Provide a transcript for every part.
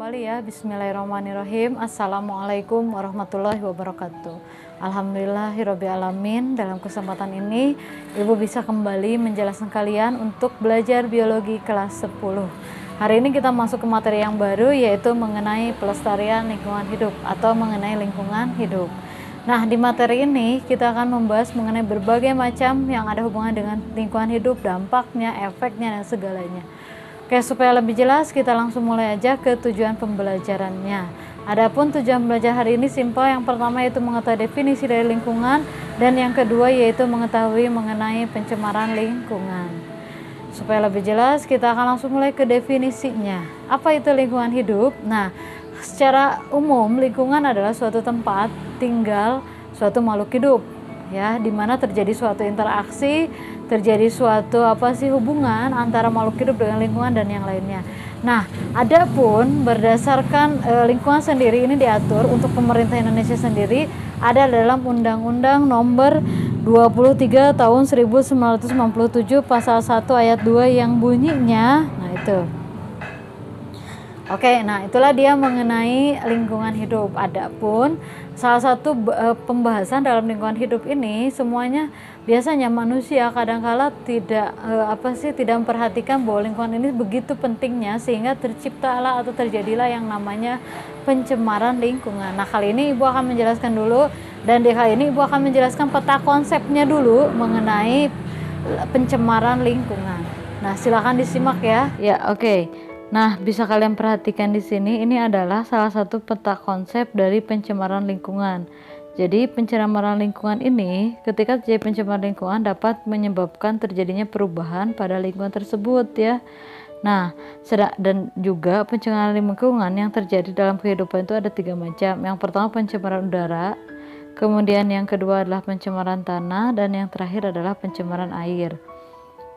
kembali ya. Bismillahirrahmanirrahim. Assalamualaikum warahmatullahi wabarakatuh. Alhamdulillahirrabbilalamin. Dalam kesempatan ini Ibu bisa kembali menjelaskan kalian untuk belajar biologi kelas 10. Hari ini kita masuk ke materi yang baru, yaitu mengenai pelestarian lingkungan hidup atau mengenai lingkungan hidup. Nah, di materi ini kita akan membahas mengenai berbagai macam yang ada hubungan dengan lingkungan hidup, dampaknya, efeknya, dan segalanya. Oke, supaya lebih jelas kita langsung mulai aja ke tujuan pembelajarannya. Adapun tujuan belajar hari ini simpel. Yang pertama yaitu mengetahui definisi dari lingkungan, dan yang kedua yaitu mengetahui mengenai pencemaran lingkungan. Supaya lebih jelas kita akan langsung mulai ke definisinya. Apa itu lingkungan hidup? Nah, secara umum lingkungan adalah suatu tempat tinggal suatu makhluk hidup, ya, di mana terjadi suatu interaksi, terjadi suatu hubungan antara makhluk hidup dengan lingkungan dan yang lainnya. Nah, adapun berdasarkan lingkungan sendiri ini diatur untuk pemerintah Indonesia sendiri ada dalam Undang-Undang Nomor 23 Tahun 1997 Pasal 1 Ayat 2 yang bunyinya, nah itu. Oke, nah itulah dia mengenai lingkungan hidup. Adapun salah satu pembahasan dalam lingkungan hidup ini semuanya biasanya manusia kadangkala tidak memperhatikan bahwa lingkungan ini begitu pentingnya sehingga terciptalah atau terjadilah yang namanya pencemaran lingkungan. Nah, kali ini Ibu akan menjelaskan dulu, dan di kali ini Ibu akan menjelaskan peta konsepnya dulu mengenai pencemaran lingkungan. Nah, silakan disimak ya. Ya, oke. Nah, bisa kalian perhatikan di sini, ini adalah salah satu peta konsep dari pencemaran lingkungan. Jadi, pencemaran lingkungan ini, ketika terjadi pencemaran lingkungan dapat menyebabkan terjadinya perubahan pada lingkungan tersebut, ya. Nah, dan juga pencemaran lingkungan yang terjadi dalam kehidupan itu ada 3 macam. Yang pertama pencemaran udara, kemudian yang kedua adalah pencemaran tanah, dan yang terakhir adalah pencemaran air.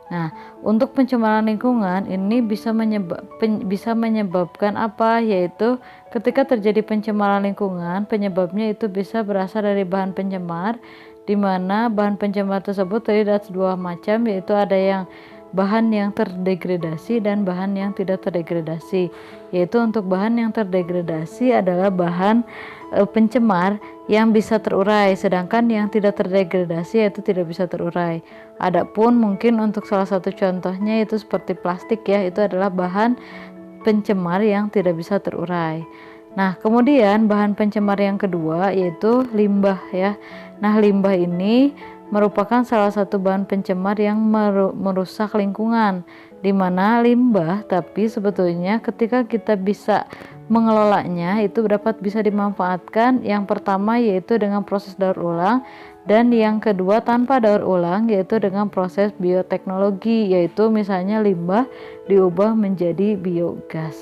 Nah, untuk pencemaran lingkungan ini bisa menyebabkan apa? Yaitu ketika terjadi pencemaran lingkungan, penyebabnya itu bisa berasal dari bahan pencemar, di mana bahan pencemar tersebut terdiri dari 2 macam, yaitu ada yang bahan yang terdegradasi dan bahan yang tidak terdegradasi. Yaitu untuk bahan yang terdegradasi adalah bahan pencemar yang bisa terurai, sedangkan yang tidak terdegradasi yaitu tidak bisa terurai. Adapun mungkin untuk salah satu contohnya itu seperti plastik, ya, itu adalah bahan pencemar yang tidak bisa terurai. Nah, kemudian bahan pencemar yang kedua yaitu limbah, ya. Nah, limbah ini merupakan salah satu bahan pencemar yang merusak lingkungan, di mana limbah tapi sebetulnya ketika kita bisa mengelolanya itu bisa dimanfaatkan. Yang pertama yaitu dengan proses daur ulang, dan yang kedua tanpa daur ulang yaitu dengan proses bioteknologi, yaitu misalnya limbah diubah menjadi biogas.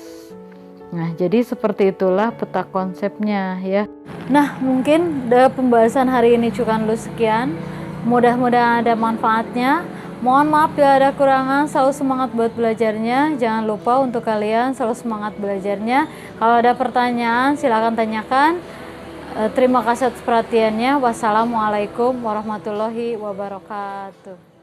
Nah, jadi seperti itulah peta konsepnya, ya. Nah, mungkin pembahasan hari ini cukup dulu sekian. Mudah-mudahan ada manfaatnya. Mohon maaf bila ada kurangan. Selalu semangat buat belajarnya. Jangan lupa untuk kalian selalu semangat belajarnya. Kalau ada pertanyaan silakan tanyakan. Terima kasih atas perhatiannya. Wassalamualaikum warahmatullahi wabarakatuh.